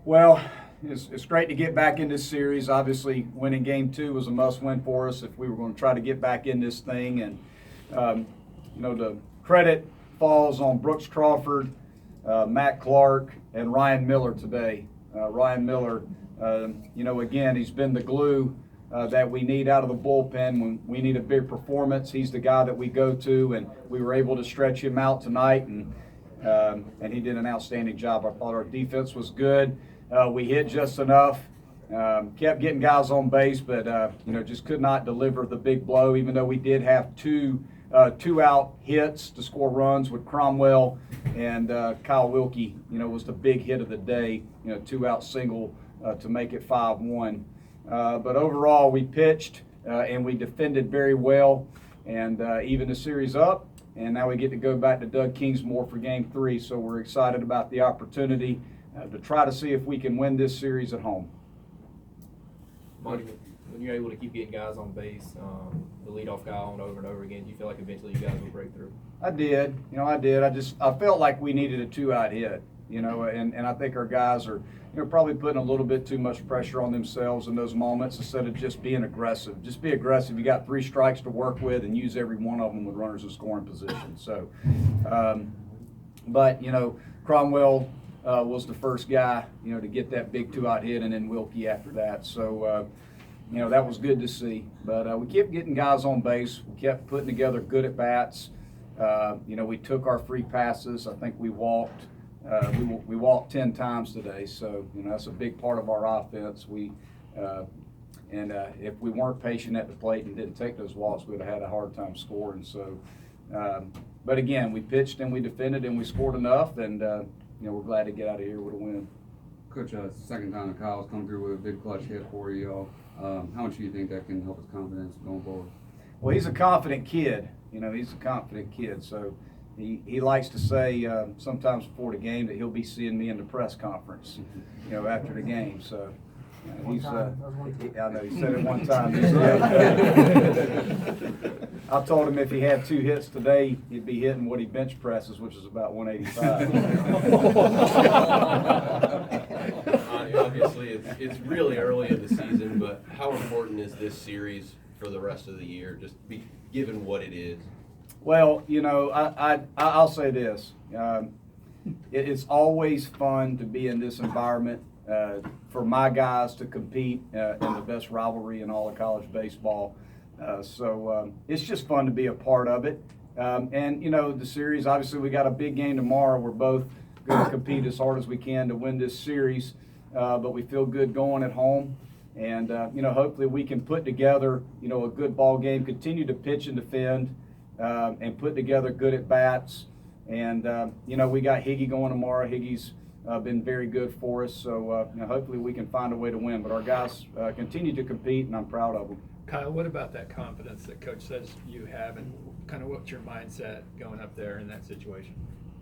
Well, it's great to get back in this series. Obviously, winning game 2 was a must-win for us if we were going to try to get back in this thing. And, the credit falls on Brooks Crawford, Matt Clark, and Ryan Miller today. Ryan Miller, again, he's been the glue that we need out of the bullpen when we need a big performance. He's the guy that we go to, and we were able to stretch him out tonight, and he did an outstanding job. I thought our defense was good. We hit just enough, kept getting guys on base, but just could not deliver the big blow. Even though we did have two out hits to score runs with Cromwell and Kyle Wilkie, was the big hit of the day. 2-out single to make it 5-1. But overall, we pitched and we defended very well, and even the series up. And now we get to go back to Doug Kingsmore for Game 3, so we're excited about the opportunity to try to see if we can win this series at home. Monty, when you're able to keep getting guys on base, the leadoff guy on over and over again, do you feel like eventually you guys will break through? I did. I felt like we needed a 2-out hit, and I think our guys are, probably putting a little bit too much pressure on themselves in those moments instead of just being aggressive. Just be aggressive. You got 3 strikes to work with and use every one of them with runners in scoring position. So, but Cromwell was the first guy, to get that big 2-out hit, and then Wilkie after that. So, that was good to see. But we kept getting guys on base. We kept putting together good at-bats. We took our free passes. I think we walked. We walked 10 times today, so that's a big part of our offense. If we weren't patient at the plate and didn't take those walks, we'd have had a hard time scoring. So, but again, we pitched and we defended and we scored enough, and we're glad to get out of here with a win. Coach, second time that Kyle's come through with a big clutch hit for you. How much do you think that can help his confidence going forward? Well, he's a confident kid. He's a confident kid, so. He likes to say sometimes before the game that he'll be seeing me in the press conference, after the game. So he's. I know he said it one time. I told him if he had 2 hits today, he'd be hitting what he bench presses, which is about 185. Obviously, it's really early in the season, but how important is this series for the rest of the year, just given what it is? Well, I'll say this. It's always fun to be in this environment for my guys to compete in the best rivalry in all of college baseball. So it's just fun to be a part of it. And, the series, obviously we got a big game tomorrow. We're both going to compete as hard as we can to win this series, but we feel good going at home. And, hopefully we can put together, a good ball game, continue to pitch and defend. And put together good at-bats. And, we got Higgy going tomorrow. Higgy's been very good for us. So, hopefully we can find a way to win. But our guys continue to compete, and I'm proud of them. Kyle, what about that confidence that Coach says you have, and kind of what's your mindset going up there in that situation?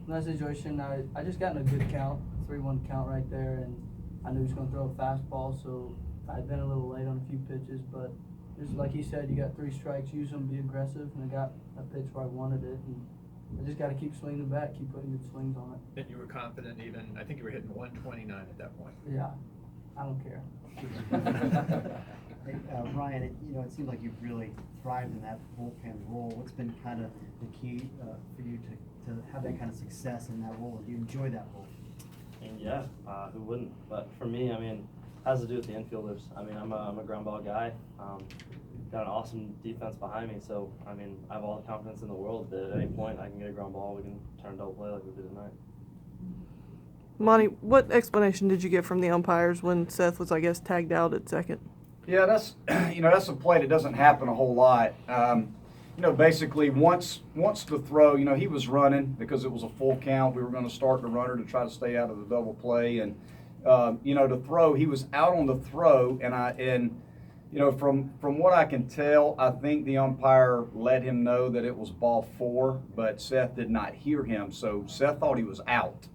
In that situation, I just got in a good count, 3-1 count right there, and I knew he was going to throw a fastball, so I'd been a little late on a few pitches, but just like he said, you got 3 strikes, use them, be aggressive, and I got a pitch where I wanted it, and I just got to keep swinging the bat, keep putting good swings on it. And you were confident even, I think you were hitting 129 at that point. Yeah, I don't care. Hey, Ryan, it seems like you've really thrived in that bullpen role. What's been kind of the key for you to have that kind of success in that role? Do you enjoy that role? And yeah, who wouldn't? But for me, has to do with the infielders. I'm a ground ball guy. Got an awesome defense behind me, so I have all the confidence in the world that at any point I can get a ground ball, we can turn a double play like we did tonight. Monty, what explanation did you get from the umpires when Seth was, I guess, tagged out at second? Yeah, that's that's a play that doesn't happen a whole lot. Basically once the throw, he was running because it was a full count. We were going to start the runner to try to stay out of the double play, and the throw, he was out on the throw, and from what I can tell, I think the umpire let him know that it was ball 4, but Seth did not hear him, so Seth thought he was out.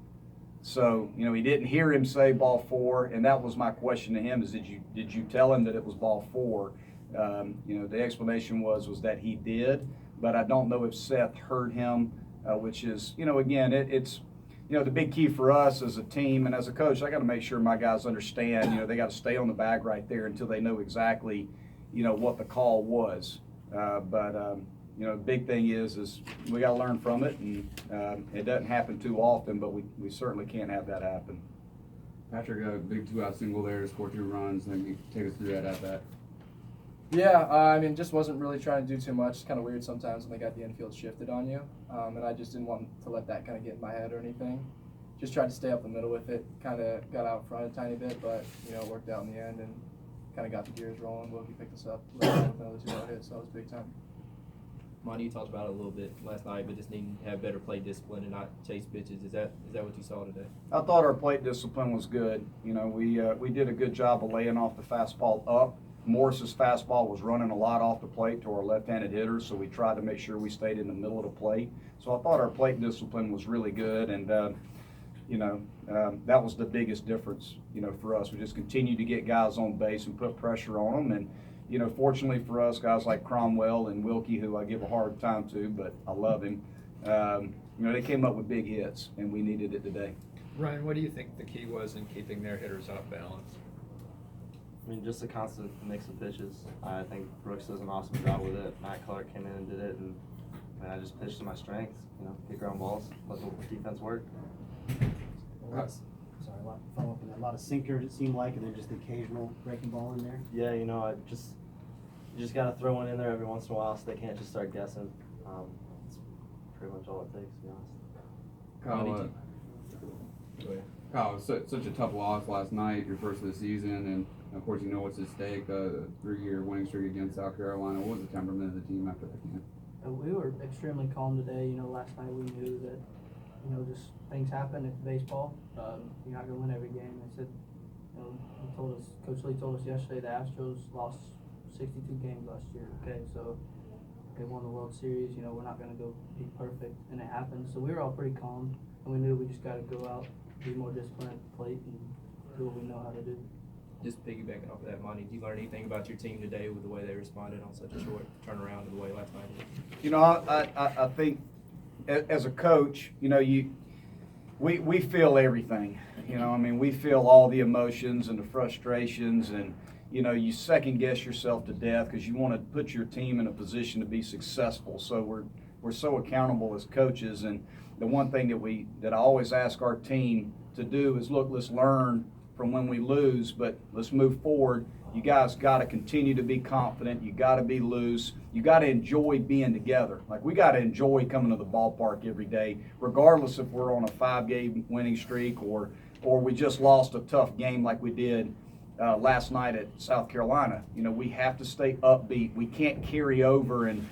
So, he didn't hear him say ball 4, and that was my question to him is, did you tell him that it was ball 4? The explanation was that he did, but I don't know if Seth heard him, which is, again, it's the big key for us as a team and as a coach, I got to make sure my guys understand, they got to stay on the bag right there until they know exactly, what the call was. The big thing is we got to learn from it, and it doesn't happen too often, but we certainly can't have that happen. Patrick, a big 2-out single there to score 2 runs. Then you take us through that at bat. Yeah, I mean, just wasn't really trying to do too much. It's kind of weird sometimes when they got the infield shifted on you, and I just didn't want to let that kind of get in my head or anything. Just tried to stay up the middle with it. Kind of got out front a tiny bit, but it worked out in the end and kind of got the gears rolling. Wilkie picked us up with another 2-out hit, so that was big time. Monty, you talked about it a little bit last night, but just needing to have better play discipline and not chase pitches. Is that what you saw today? I thought our plate discipline was good. We did a good job of laying off the fastball up. Morris's fastball was running a lot off the plate to our left-handed hitters, so we tried to make sure we stayed in the middle of the plate. So I thought our plate discipline was really good, and that was the biggest difference, for us. We just continued to get guys on base and put pressure on them, and fortunately for us, guys like Cromwell and Wilkie, who I give a hard time to, but I love him, they came up with big hits, and we needed it today. Ryan, what do you think the key was in keeping their hitters off balance? I mean, just a constant mix of pitches. I think Brooks does an awesome job with it. Matt Clark came in and did it, and I just pitched to my strengths. Get ground balls, let the defense work. Sorry, follow up on that. A lot of sinkers it seemed like, and then just the occasional breaking ball in there. Yeah, you just got to throw one in there every once in a while so they can't just start guessing. It's pretty much all it takes, to be honest. Kyle, it was such a tough loss last night, your first of the season, and of course what's at stake, a 3-year winning streak against South Carolina. What was the temperament of the team after that game? We were extremely calm today. Last night we knew that, just things happen. It's baseball. You're not going to win every game. They said, Coach Lee told us yesterday the Astros lost 62 games last year. Okay, so they won the World Series. We're not going to go be perfect, and it happened. So we were all pretty calm, and we knew we just got to go out, be more disciplined at the plate, and do what we know how to do. Just piggybacking off of that, Monty, did you learn anything about your team today with the way they responded on such a short turnaround of the way last night? I think as a coach, we feel everything. We feel all the emotions and the frustrations, and you second guess yourself to death because you want to put your team in a position to be successful. So we're so accountable as coaches, and the one thing that I always ask our team to do is, look, let's learn from when we lose, but let's move forward. You guys got to continue to be confident. You got to be loose. You got to enjoy being together. Like, we got to enjoy coming to the ballpark every day, regardless if we're on a 5-game winning streak or we just lost a tough game like we did last night at South Carolina. We have to stay upbeat. We can't carry over and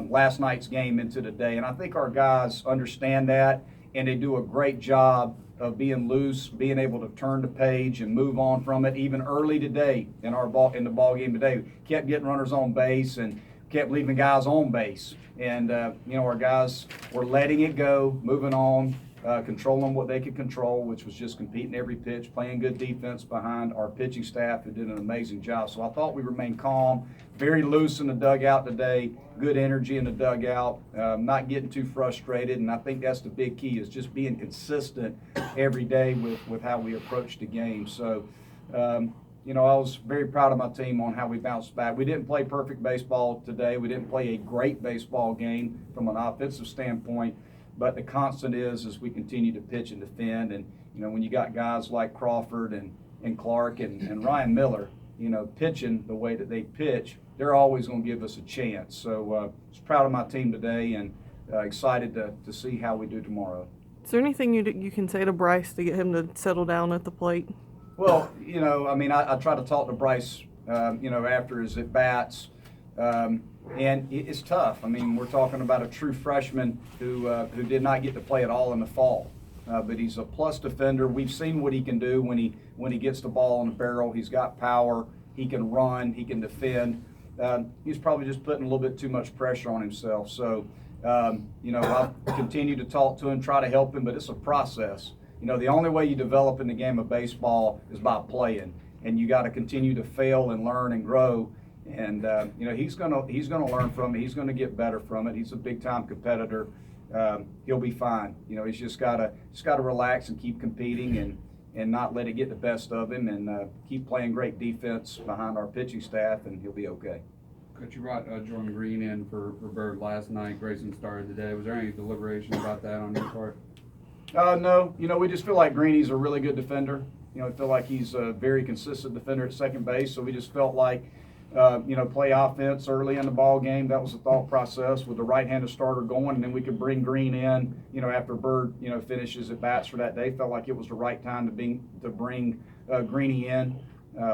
last night's game into today. And I think our guys understand that, and they do a great job of being loose, being able to turn the page and move on from it. Even early today in the ball game today, kept getting runners on base and kept leaving guys on base. And our guys were letting it go, moving on, controlling what they could control, which was just competing every pitch, playing good defense behind our pitching staff, who did an amazing job. So I thought we remained calm, very loose in the dugout today, good energy in the dugout, not getting too frustrated. And I think that's the big key, is just being consistent every day with how we approach the game. So, I was very proud of my team on how we bounced back. We didn't play perfect baseball today. We didn't play a great baseball game from an offensive standpoint. But the constant is we continue to pitch and defend. And, when you got guys like Crawford and Clark and Ryan Miller, pitching the way that they pitch, they're always going to give us a chance. So I was proud of my team today, and excited to see how we do tomorrow. Is there anything you can say to Bryce to get him to settle down at the plate? Well, I try to talk to Bryce, after his at-bats. And it's tough. We're talking about a true freshman who did not get to play at all in the fall. But he's a plus defender. We've seen what he can do when he gets the ball on the barrel. He's got power. He can run. He can defend. He's probably just putting a little bit too much pressure on himself. So, I'll continue to talk to him, try to help him, but it's a process. The only way you develop in the game of baseball is by playing, and you got to continue to fail and learn and grow. And he's gonna learn from it. He's gonna get better from it. He's a big time competitor. he'll be fine. You know, he's just gotta relax and keep competing and not let it get the best of him, and keep playing great defense behind our pitching staff, and he'll be okay. Coach, you brought Jordan Green in for Bird last night. Grayson started today. Was there any deliberation about that on your part? No, you know, we just feel like Greeny's a really good defender. You know, I feel like he's a very consistent defender at second base, so we just felt like, you know, play offense early in the ball game. That was the thought process with the right-handed starter going, and then we could bring Green in, you know, after Bird, you know, finishes at bats for that day. Felt like it was the right time to bring Greeny in,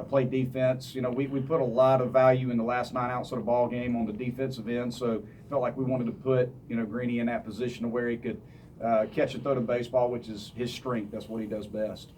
play defense. You know, we put a lot of value in the last 9 outs of the ball game on the defensive end, so felt like we wanted to put, you know, Greeny in that position to where he could catch and throw the baseball, which is his strength. That's what he does best.